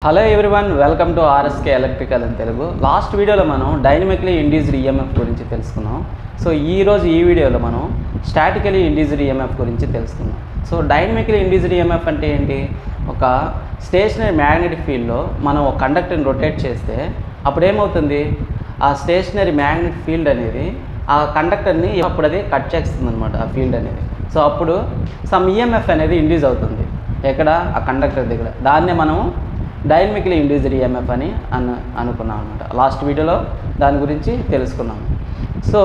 Hello everyone, welcome to RSK electrical in Telugu. Last వీడియోలో మనం dynamically induced EMF గురించి తెలుసుకున్నాం. సో ఈరోజు ఈ వీడియోలో మనం స్టాటికలీ ఇండ్యూస్డ్ ఈఎంఎఫ్ గురించి తెలుసుకున్నాం. సో డైనమికలీ ఇండ్యూస్డ్ ఈఎంఎఫ్ అంటే ఏంటి? ఒక స్టేషనరీ మ్యాగ్నెటిక్ ఫీల్డ్లో మనం ఒక కండక్టర్ని రొటేట్ చేస్తే అప్పుడు ఏమవుతుంది? ఆ స్టేషనరీ మ్యాగ్నెటిక్ ఫీల్డ్ అనేది ఆ కండక్టర్ని అప్పుడు అది కట్ చేస్తుంది అనమాట, ఆ ఫీల్డ్ అనేది. సో అప్పుడు సమ్ ఈఎంఎఫ్ అనేది ఇండ్యూస్ అవుతుంది. ఎక్కడ? ఆ కండక్టర్ దగ్గర. దాన్నే మనం డైనమికలీ ఇండ్యూస్డ్ ఈఎంఎఫ్ అని అనుకున్నాం అనమాట. లాస్ట్ వీడియోలో దాని గురించి తెలుసుకున్నాం. సో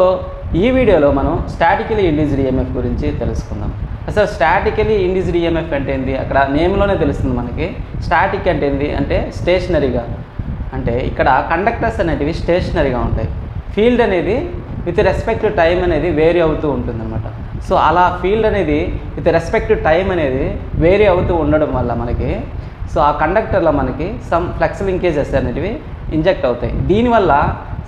ఈ వీడియోలో మనం స్టాటికలీ ఇండ్యూస్డ్ ఈఎంఎఫ్ గురించి తెలుసుకుందాం. అసలు స్టాటికలీ ఇండ్యూస్డ్ ఈఎంఎఫ్ అంటే ఏంటి? అక్కడ నేమ్లోనే తెలుస్తుంది మనకి. స్టాటిక్ అంటే ఏంటి అంటే స్టేషనరీగా, అంటే ఇక్కడ కండక్టర్స్ అనేటివి స్టేషనరీగా ఉంటాయి. ఫీల్డ్ అనేది విత్ రెస్పెక్ట్ టు టైం అనేది వేరీ అవుతూ ఉంటుందన్నమాట. సో అలా ఫీల్డ్ అనేది విత్ రెస్పెక్ట్ టు టైం అనేది వేరీ అవుతూ ఉండడం వల్ల మనకి సో ఆ కండక్టర్లో మనకి సమ్ ఫ్లక్స్ లింకేజెస్ అనేటివి ఇంజెక్ట్ అవుతాయి. దీనివల్ల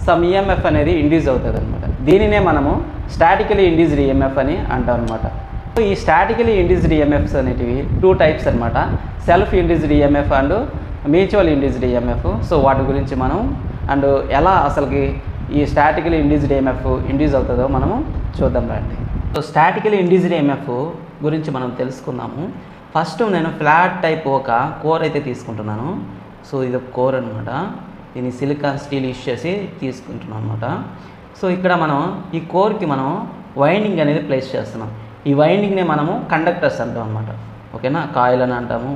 సమ్ ఈఎంఎఫ్ అనేది ఇండ్యూస్ అవుతుంది అనమాట. దీనినే మనము స్టాటికలీ ఇండ్యూస్డ్ ఈఎంఎఫ్ అని అంటాం అనమాట. సో ఈ స్టాటికలీ ఇండ్యూస్డ్ ఈఎంఎఫ్స్ అనేటివి టూ టైప్స్ అనమాట. Self induced EMF and mutual induced EMF. So వాటి గురించి మనం అండ్ ఎలా అసలుకి ఈ స్టాటికలీ ఇండ్యూస్డ్ ఈఎంఎఫ్ ఇండ్యూస్ అవుతుందో మనము చూద్దాం రండి. సో స్టాటికలీ ఇండ్యూస్డ్ ఈఎంఎఫ్ గురించి మనం తెలుసుకుందాము. ఫస్ట్ నేను ఫ్లాట్ టైప్ ఒక కోర్ అయితే తీసుకుంటున్నాను. సో ఇది ఒక కోర్ అనమాట. దీన్ని సిలికాన్ స్టీల్ యూస్ చేసి తీసుకుంటున్నాను అనమాట. సో ఇక్కడ మనం ఈ కోర్కి మనం వైండింగ్ అనేది ప్లేస్ చేస్తున్నాం. ఈ వైండింగ్ని మనము కండక్టర్స్ అంటాం అనమాట. ఓకేనా? కాయిల్ అని అంటాము,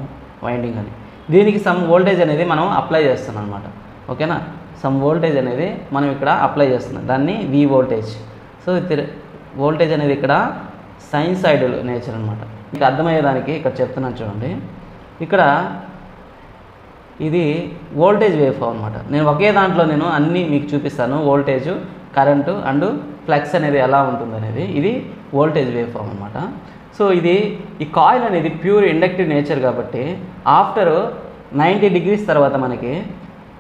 వైండింగ్ అని. దీనికి సమ్ వోల్టేజ్ అనేది మనం అప్లై చేస్తున్నాం అనమాట. ఓకేనా? సమ్ వోల్టేజ్ అనేది మనం ఇక్కడ అప్లై చేస్తున్నాం. దాన్ని వి వోల్టేజ్. సో వోల్టేజ్ అనేది ఇక్కడ సైన్సాయిడల్ నేచర్ అనమాట. మీకు అర్థమయ్యేదానికి ఇక్కడ చెప్తున్నాను చూడండి. ఇక్కడ ఇది వోల్టేజ్ వేవ్ ఫామ్ అనమాట. నేను ఒకే దాంట్లో నేను అన్నీ మీకు చూపిస్తాను. వోల్టేజ్, కరెంటు అండ్ ఫ్లక్స్ అనేది ఎలా ఉంటుంది అనేది. ఇది వోల్టేజ్ వేవ్ ఫామ్ అనమాట. సో ఇది ఈ కాయిల్ అనేది ప్యూర్ ఇండక్టివ్ నేచర్ కాబట్టి ఆఫ్టర్ 90 degrees తర్వాత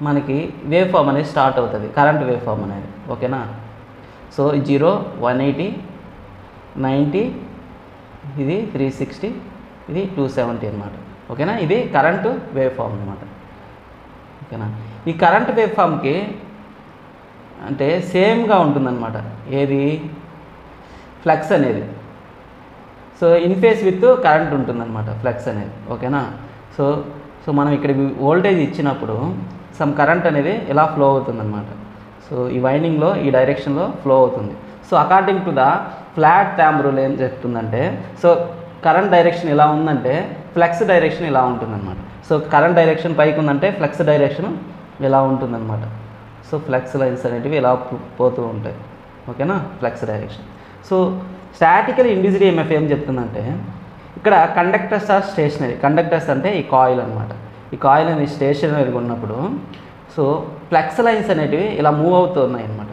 మనకి వేవ్ ఫామ్ అనేది స్టార్ట్ అవుతుంది, కరెంట్ వేవ్ ఫామ్ అనేది. ఓకేనా? సో 0, 180, 90, ఇది 360, ఇది 270 అనమాట. ఓకేనా? ఇది కరెంటు వేవ్ ఫామ్ అనమాట. ఓకేనా? ఈ కరెంట్ వేవ్ ఫామ్కి అంటే సేమ్గా ఉంటుందన్నమాట. ఏది? ఫ్లక్స్ అనేది. So in phase with current ఉంటుందన్నమాట ఫ్లక్స్ అనేది. ఓకేనా? సో మనం ఇక్కడ వోల్టేజ్ ఇచ్చినప్పుడు సమ్ కరెంట్ అనేది ఇలా ఫ్లో అవుతుందన్నమాట. సో ఈ వైండింగ్లో ఈ డైరెక్షన్లో ఫ్లో అవుతుంది. So according to the flat thumb rule ఏం చెప్తుందంటే, సో కరెంట్ డైరెక్షన్ ఇలా ఉందంటే ఫ్లక్స్ డైరెక్షన్ ఇలా ఉంటుందన్నమాట. సో కరెంట్ డైరెక్షన్ పైకి ఉందంటే ఫ్లక్స్ డైరెక్షన్ ఇలా ఉంటుందన్నమాట. సో ఫ్లక్స్ లైన్స్ అనేటివి ఇలా పోతూ ఉంటాయి. ఓకేనా? Flux direction. So statically induced EMF ఏం చెప్తుందంటే, ఇక్కడ కండక్టర్స్ ఆర్ స్టేషనరీ. కండక్టర్స్ అంటే ఈ కాయిల్ అనమాట. ఈ కాయిల్ అనేది స్టేషనరీగా ఉన్నప్పుడు సో ఫ్లక్స్ లైన్స్ అనేటివి ఇలా మూవ్ అవుతున్నాయి అనమాట.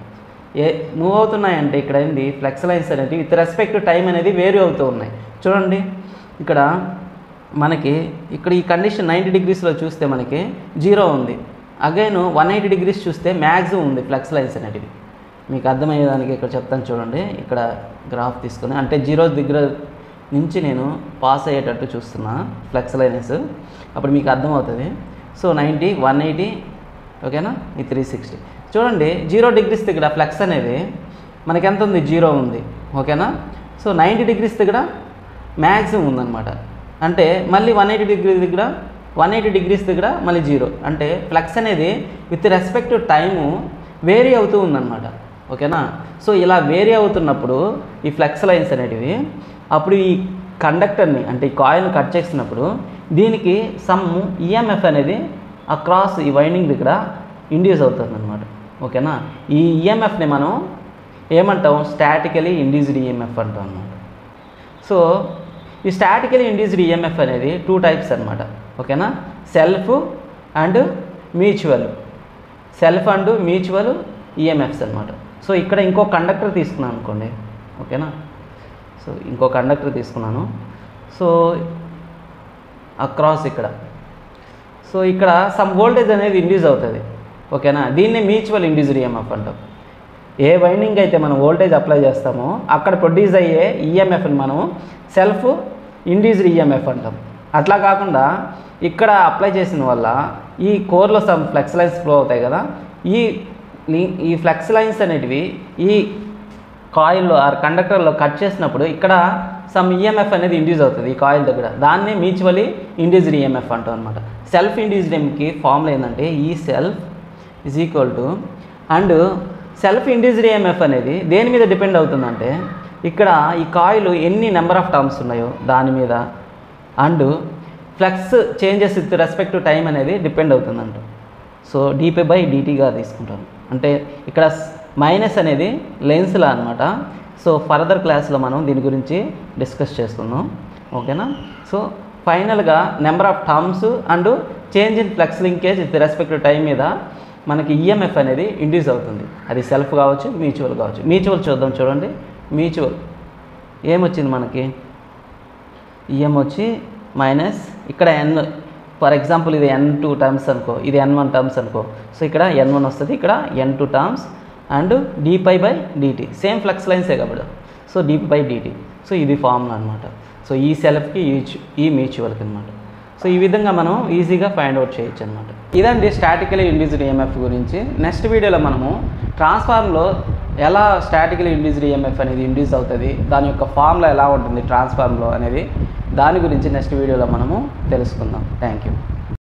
మూవ్ అవుతున్నాయంటే ఇక్కడ ఏంది? ఫ్లక్స్ లైన్స్ అనేటివి విత్ రెస్పెక్ట్ టు టైం అనేది వేరీ అవుతూ ఉన్నాయి. చూడండి, ఇక్కడ మనకి ఇక్కడ ఈ కండిషన్ 90 degreesలో చూస్తే మనకి 0 ఉంది. అగైన్ 180 degrees చూస్తే మ్యాక్సిమం ఉంది ఫ్లక్స్ లైన్స్ అనేటివి. మీకు అర్థమయ్యేదానికి ఇక్కడ చెప్తాను చూడండి. ఇక్కడ గ్రాఫ్ తీసుకుని అంటే 0 దగ్గర నుంచి నేను పాస్ అయ్యేటట్టు చూస్తున్నా ఫ్లక్స్ లైన్స్. అప్పుడు మీకు అర్థమవుతుంది. సో 90, 180, ఓకేనా? ఈ 360 చూడండి. 0 degrees దగ్గర ఫ్లక్స్ అనేది మనకి ఎంత ఉంది? 0 ఉంది. ఓకేనా? సో 90 degrees దగ్గర మ్యాక్సిమం ఉందన్నమాట. అంటే మళ్ళీ 180 degrees దగ్గర మళ్ళీ 0. అంటే ఫ్లక్స్ అనేది with respect to time vary అవుతూ ఉందన్నమాట. ఓకేనా? సో ఇలా వేరీ అవుతున్నప్పుడు ఈ ఫ్లక్స్ లైన్స్ అనేటివి అప్పుడు ఈ కండక్టర్ని అంటే ఈ కాయిల్ని కట్ చేసినప్పుడు దీనికి సమ్ ఈఎంఎఫ్ అనేది అక్రాస్ ఈ వైండింగ్ దగ్గర ఇండ్యూస్ అవుతుంది అనమాట. ఓకేనా? ఈ ఈఎంఎఫ్ని మనం ఏమంటాం? స్టాటికలీ ఇండ్యూస్డ్ ఈఎంఎఫ్ అంటాం అనమాట. సో ఈ స్టాటికలీ ఇండ్యూస్డ్ ఈఎంఎఫ్ అనేది టూ టైప్స్ అనమాట. ఓకేనా? Self and mutual. Self and mutual EMFs అనమాట. సో ఇక్కడ ఇంకో కండక్టర్ తీసుకున్నాను అనుకోండి. ఓకేనా? సో ఇంకో కండక్టర్ తీసుకున్నాను. సో అక్రాస్ ఇక్కడ సో ఇక్కడ సమ్ వోల్టేజ్ అనేది ఇండ్యూస్ అవుతుంది. ఓకేనా? దీన్ని మ్యూచువల్ ఇండ్యూస్డ్ ఈఎంఎఫ్ అంటాం. ఏ వైండింగ్ అయితే మనం వోల్టేజ్ అప్లై చేస్తామో అక్కడ ప్రొడ్యూస్ అయ్యే ఈఎంఎఫ్ని మనం సెల్ఫ్ ఇండ్యూస్డ్ ఈఎంఎఫ్ అంటాం. అట్లా కాకుండా ఇక్కడ అప్లై చేసిన వల్ల ఈ కోర్లో సమ్ ఫ్లెక్స్ లైన్స్ ఫ్లో అవుతాయి కదా, ఈ ఫ్లెక్స్ లైన్స్ అనేటివి ఈ కాయిల్లో ఆర్ కండక్టర్లో కట్ చేసినప్పుడు ఇక్కడ సమ్ ఈఎంఎఫ్ అనేది ఇండ్యూస్ అవుతుంది ఈ కాయిల్ దగ్గర. దాన్ని మ్యూచువల్లీ ఇండ్యూస్డ్ ఈఎంఎఫ్ అంటాం అనమాట. సెల్ఫ్ ఇండ్యూస్డ్ ఈఎంకి ఫార్ములా ఏంటంటే ఈ self is equal to, and self induced EMF అనేది దేని మీద డిపెండ్ అవుతుందంటే ఇక్కడ ఈ కాయిల్ ఎన్ని నెంబర్ ఆఫ్ టర్మ్స్ ఉన్నాయో దాని మీద, and flux changes with respect to time అనేది డిపెండ్ అవుతుందంట. సో dP/dtగా తీసుకుంటాను. అంటే ఇక్కడ మైనస్ అనేది లెన్స్లా అనమాట. సో ఫర్దర్ క్లాస్లో మనం దీని గురించి డిస్కస్ చేస్తున్నాం, ఓకేనా. సో ఫైనల్గా number of terms and change in flux linkage with respect to time మీద మనకి ఈఎంఎఫ్ అనేది ఇండ్యూస్ అవుతుంది. అది సెల్ఫ్ కావచ్చు, మ్యూచువల్ కావచ్చు. మ్యూచువల్ చూద్దాం, చూడండి. మ్యూచువల్ ఏమొచ్చింది మనకి, ఈఎం వచ్చి మైనస్, ఇక్కడ ఎన్, ఫర్ ఎగ్జాంపుల్ ఇది N2 టర్మ్స్ అనుకో, ఇది N1 టర్మ్స్ అనుకో. సో ఇక్కడ N1 వస్తుంది, ఇక్కడ N2 terms, and dP/dt same flux లైన్సే కాబట్టి సో dP/dt. సో ఇది ఫార్ములా అనమాట. సో ఈ సెల్ఫ్కి ఈ మ్యూచువల్కి అనమాట. సో ఈ విధంగా మనం ఈజీగా ఫైండ్ అవుట్ చేయొచ్చు అనమాట. ఇదండి స్టాటికలీ ఇండ్యూస్డ్ ఈఎంఎఫ్ గురించి. నెక్స్ట్ వీడియోలో మనము ట్రాన్స్ఫార్మర్లో ఎలా స్టాటికలీ ఇండ్యూస్డ్ ఈఎంఎఫ్ అనేది ఇండ్యూస్ అవుతుంది, దాని యొక్క ఫార్ములా ఎలా ఉంటుంది ట్రాన్స్ఫార్మర్లో అనేది, దాని గురించి నెక్స్ట్ వీడియోలో మనము తెలుసుకుందాం. Thank you.